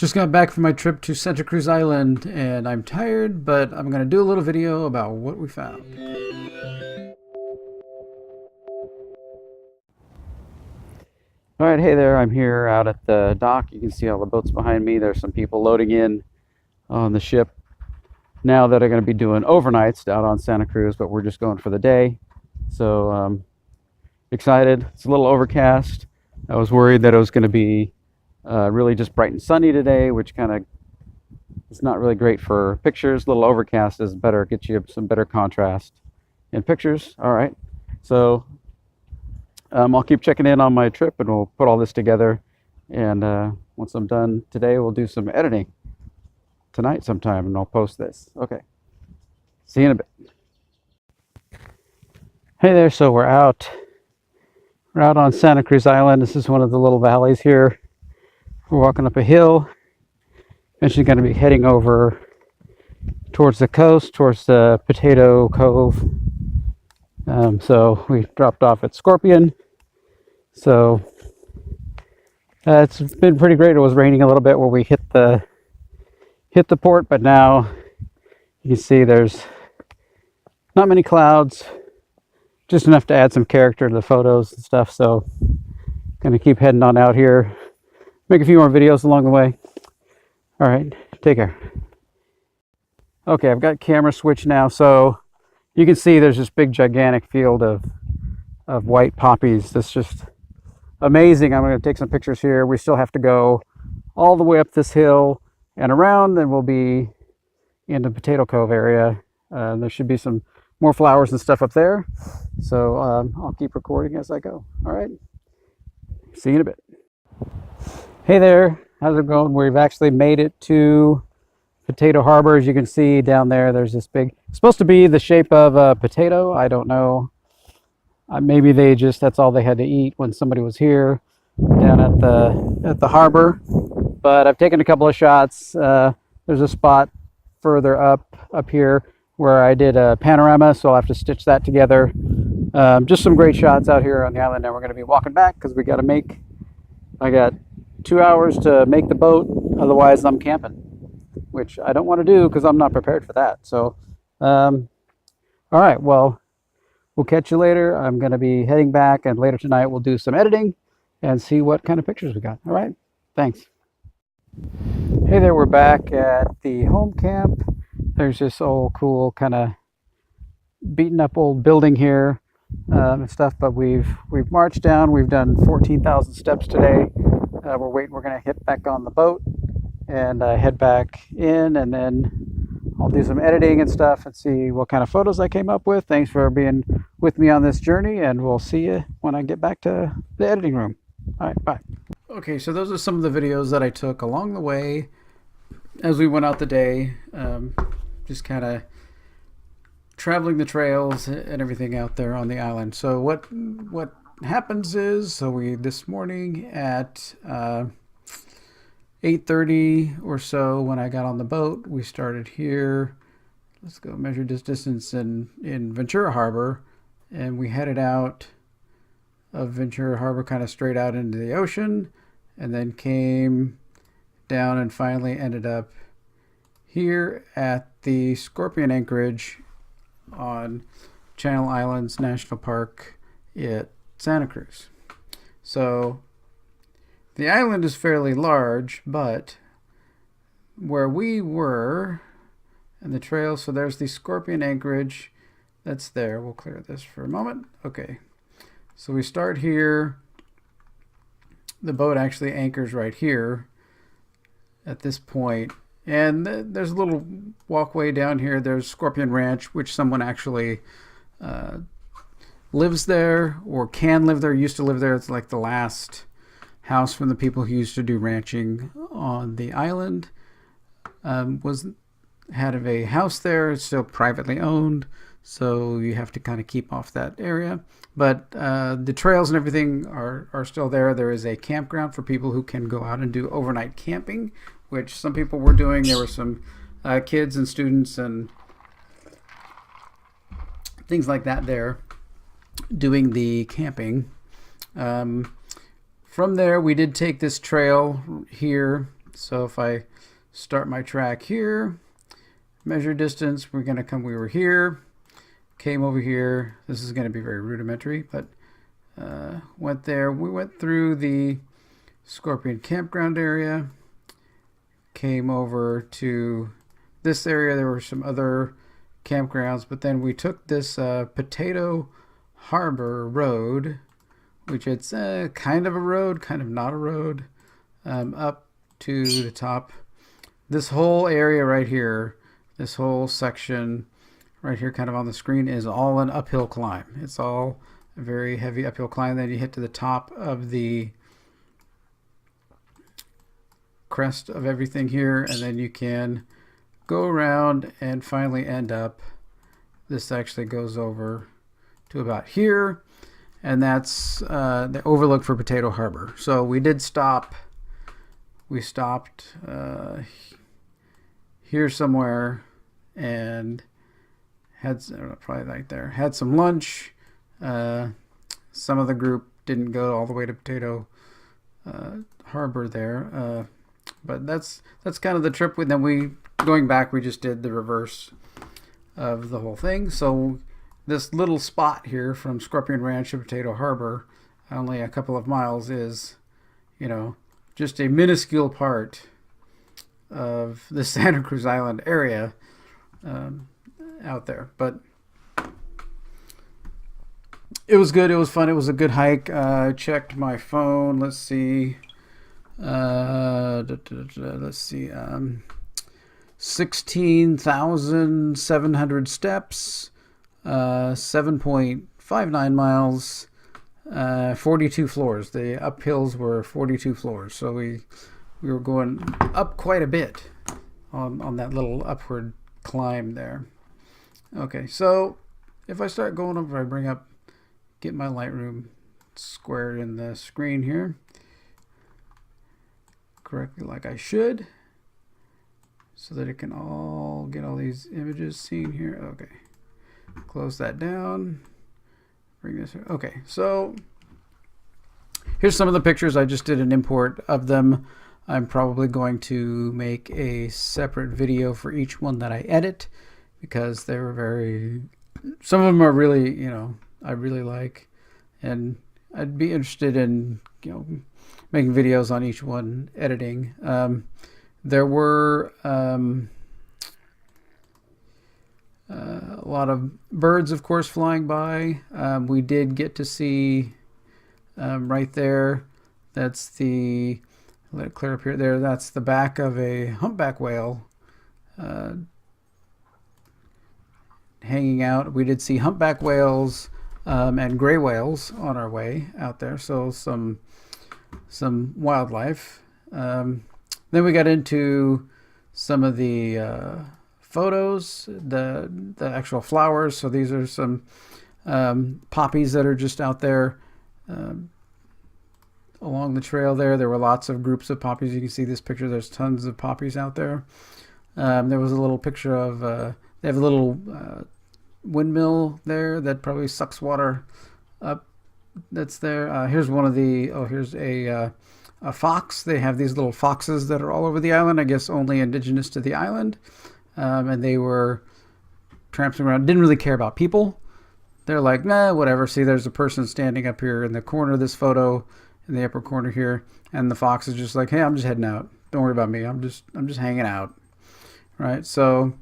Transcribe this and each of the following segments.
Just got back from my trip to Santa Cruz Island and I'm tired, but I'm going to do a little video about what we found. All right, hey there, I'm here out at the dock. You can see all the boats behind me. There's some people loading in on the ship now that are going to be doing overnights out on Santa Cruz, but we're just going for the day. So excited. It's a little overcast. I was worried that it was going to be really just bright and sunny today, which kind of is not really great for pictures. A little overcast is better, gets you some better contrast in pictures. All right, so I'll keep checking in on my trip and we'll put all this together, and once I'm done today we'll do some editing tonight sometime and I'll post this. Okay, see you in a bit. Hey there, so we're out on Santa Cruz Island. This is one of the little valleys here. We're walking up a hill. Eventually going to be heading over towards the coast, towards the Potato Cove. So we dropped off at Scorpion. So it's been pretty great. It was raining a little bit where we hit the port, but now you can see there's not many clouds, just enough to add some character to the photos and stuff. So gonna keep heading on out here, make a few more videos along the way. All right, take care. Okay, I've got camera switch now, so you can see there's this big gigantic field of white poppies. That's just amazing. I'm going to take some pictures here. We still have to go all the way up this hill and around, then we'll be in the Potato Cove area. There should be some more flowers and stuff up there, so I'll keep recording as I go. All right, see you in a bit. Hey there, how's it going? We've actually made it to Potato Harbor. As you can see down there, there's this big, it's supposed to be the shape of a potato. I don't know. Maybe that's all they had to eat when somebody was here down at the harbor. But I've taken a couple of shots. There's a spot further up here where I did a panorama, so I'll have to stitch that together. Just some great shots out here on the island. Now we're going to be walking back because I got 2 hours to make the boat. Otherwise I'm camping, which I don't want to do because I'm not prepared for that. So all right, well, we'll catch you later. I'm going to be heading back, and later tonight we'll do some editing and see what kind of pictures we got. All right, thanks. Hey there, we're back at the home camp. There's this old cool kind of beaten up old building here and stuff, but we've marched down. We've done 14,000 steps today. We're going to hit back on the boat and head back in, and then I'll do some editing and stuff and see what kind of photos I came up with. Thanks for being with me on this journey, and we'll see you when I get back to the editing room. All right, bye. Okay, so those are some of the videos that I took along the way as we went out the day, just kind of traveling the trails and everything out there on the island. So what happens is, this morning at 8:30 or so, when I got on the boat, we started here. Let's go measure this distance in Ventura Harbor, and we headed out of Ventura Harbor kind of straight out into the ocean, and then came down and finally ended up here at the Scorpion Anchorage on Channel Islands National Park at Santa Cruz. So the island is fairly large, but where we were and the trail, so there's the Scorpion Anchorage, that's there. We'll clear this for a moment. Okay, so we start here. The boat actually anchors right here at this point, and there's a little walkway down here. There's Scorpion Ranch, which someone actually lives there or can live there, used to live there. It's like the last house from the people who used to do ranching on the island. Had a house there. It's still privately owned, so you have to kind of keep off that area. But the trails and everything are still there. There is a campground for people who can go out and do overnight camping, which some people were doing. There were some kids and students and things like that there doing the camping. From there, we did take this trail here So if I start my track here, measure distance, we were here, came over here. This is going to be very rudimentary, but went there. We went through the Scorpion campground area, came over to this area. There were some other campgrounds, but then we took this Potato Harbor Road, which it's kind of a road, kind of not a road, up to the top. This whole area right here, this whole section right here kind of on the screen is all an uphill climb. It's all a very heavy uphill climb. Then you hit to the top of the crest of everything here, and then you can go around and finally end up. This actually goes over to about here, and that's the overlook for Potato Harbor. So we did stop. We stopped here somewhere and had probably right there. Had some lunch. Some of the group didn't go all the way to Potato Harbor there, but that's kind of the trip. Then going back, we just did the reverse of the whole thing. So this little spot here from Scorpion Ranch to Potato Harbor, only a couple of miles, is, just a minuscule part of the Santa Cruz Island area out there. But it was good. It was fun. It was a good hike. I checked my phone. Let's see. 16,700 steps, 7.59 miles, 42 floors. The uphills were 42 floors. So we were going up quite a bit on that little upward climb there. Okay, so if I start going over, I get my Lightroom squared in the screen here correctly like I should, so that it can all get all these images seen here. Okay, close that down, bring this here. Okay, so here's some of the pictures. I just did an import of them. I'm probably going to make a separate video for each one that I edit, because they were some of them are really, I really like, and I'd be interested in, making videos on each one, editing. There were a lot of birds, of course, flying by. We did get to see right there, that's let it clear up here. There, that's the back of a humpback whale hanging out. We did see humpback whales and gray whales on our way out there. So some wildlife. Then we got into some of the photos, the actual flowers. So these are some poppies that are just out there along the trail there. There were lots of groups of poppies. You can see this picture. There's tons of poppies out there. There was a little picture of, they have a little windmill there that probably sucks water up. That's there. Here's one of the, here's a fox. They have these little foxes that are all over the island, I guess only indigenous to the island. And they were tramping around, didn't really care about people. They're like, nah, whatever. See, there's a person standing up here in the corner of this photo, in the upper corner here, and the fox is just like, hey, I'm just heading out. Don't worry about me. I'm just hanging out. Right? So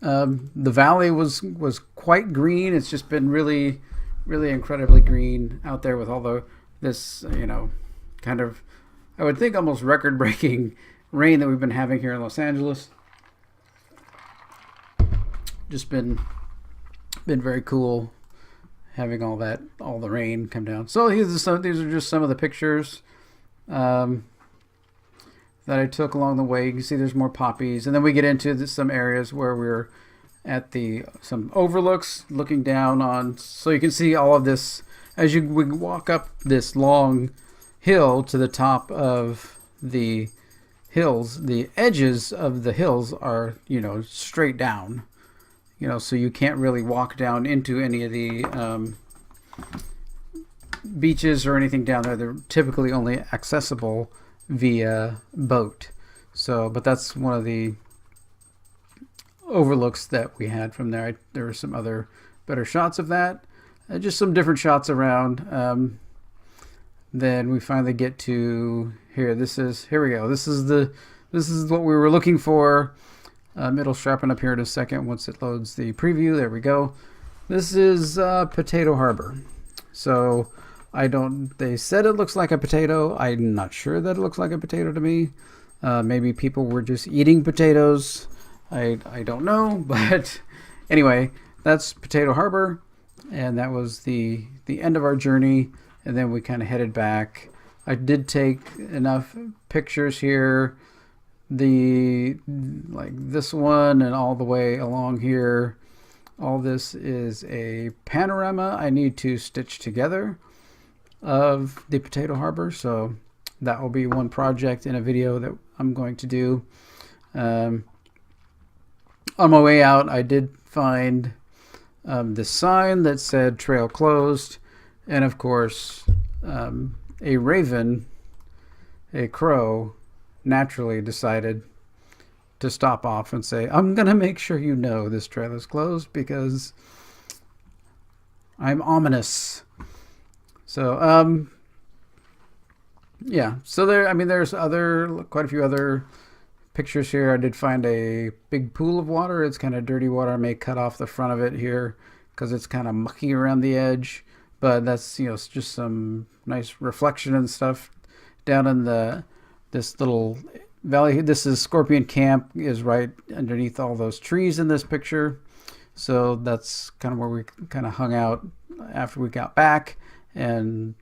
the valley was quite green. It's just been really, really incredibly green out there with all this, kind of, I would think, almost record-breaking rain that we've been having here in Los Angeles. Just been very cool having all the rain come down. So these are just some of the pictures that I took along the way. You can see there's more poppies, and then we get into some areas where we're at some overlooks looking down on, so you can see all of this as we walk up this long hill to the top of the hills. The edges of the hills are, straight down, so you can't really walk down into any of the beaches or anything down there. They're typically only accessible via boat. So, but that's one of the overlooks that we had from there. There were some other better shots of that, just some different shots around. Then we finally get to here. Here we go. This is what we were looking for. It'll sharpen up here in a second once it loads the preview. There we go. This is Potato Harbor. So they said it looks like a potato. I'm not sure that it looks like a potato to me. Maybe people were just eating potatoes. I don't know, but anyway, that's Potato Harbor, and that was the end of our journey. And then we kind of headed back. I did take enough pictures here, like this one and all the way along here. All this is a panorama I need to stitch together of the Potato Harbor, so that will be one project in a video that I'm going to do. On my way out, I did find this sign that said trail closed, and of course a raven, a crow, naturally decided to stop off and say, I'm gonna make sure you know this trail is closed because I'm ominous. So yeah, so there's quite a few other pictures here. I did find a big pool of water. It's kind of dirty water. I may cut off the front of it here because it's kind of mucky around the edge, but that's, it's just some nice reflection and stuff down in this little valley. This is Scorpion Camp, is right underneath all those trees in this picture. So that's kind of where we kind of hung out after we got back, and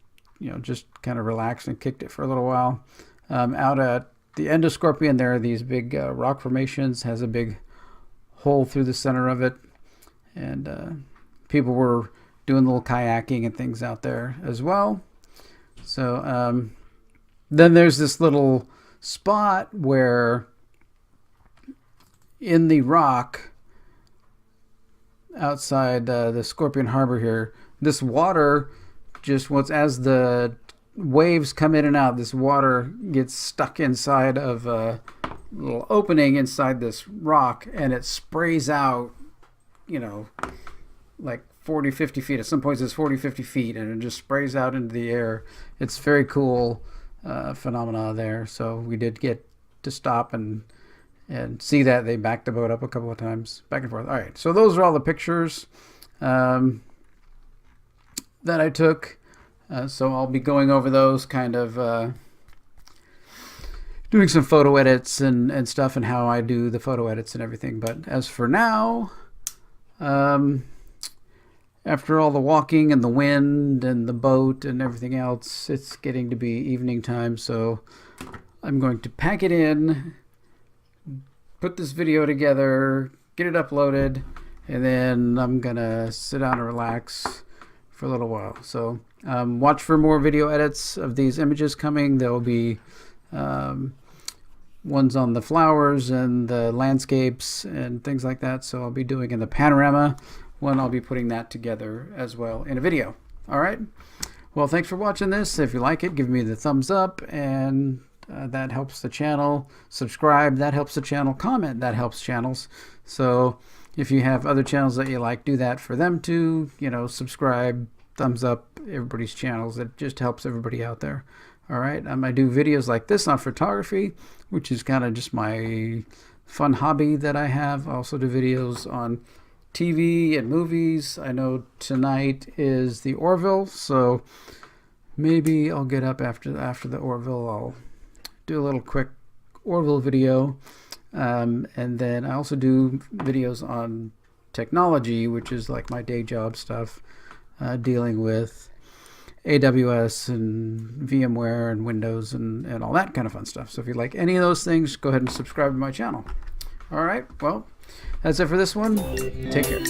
just kind of relaxed and kicked it for a little while. Out at the end of Scorpion, there are these big rock formations, has a big hole through the center of it, and people were doing a little kayaking and things out there as well. So then there's this little spot where in the rock outside the Scorpion Harbor here, this water just as the waves come in and out, this water gets stuck inside of a little opening inside this rock, and it sprays out, like 40, 50 feet. At some points it's 40, 50 feet, and it just sprays out into the air. It's very cool phenomena there. So we did get to stop and see that. They backed the boat up a couple of times back and forth. All right, so those are all the pictures that I took. So I'll be going over those, kind of doing some photo edits and stuff, and how I do the photo edits and everything. But as for now, after all the walking and the wind and the boat and everything else, it's getting to be evening time. So I'm going to pack it in, put this video together, get it uploaded, and then I'm gonna sit down and relax for a little while. So watch for more video edits of these images coming. There will be ones on the flowers and the landscapes and things like that. So I'll be doing in the panorama one. I'll be putting that together as well in a video. All right. Well, thanks for watching this. If you like it, give me the thumbs up, and that helps the channel. Subscribe, that helps the channel. Comment, that helps channels. So if you have other channels that you like, do that for them too. Subscribe, thumbs up everybody's channels. It just helps everybody out there. All right. I do videos like this on photography, which is kind of just my fun hobby that I have. I also do videos on TV and movies. I know tonight is the Orville, so maybe I'll get up after the Orville. I'll do a little quick Orville video, and then I also do videos on technology, which is like my day job stuff, dealing with AWS and VMware and Windows and all that kind of fun stuff. So if you like any of those things, go ahead and subscribe to my channel. All right, well, that's it for this one. Take care.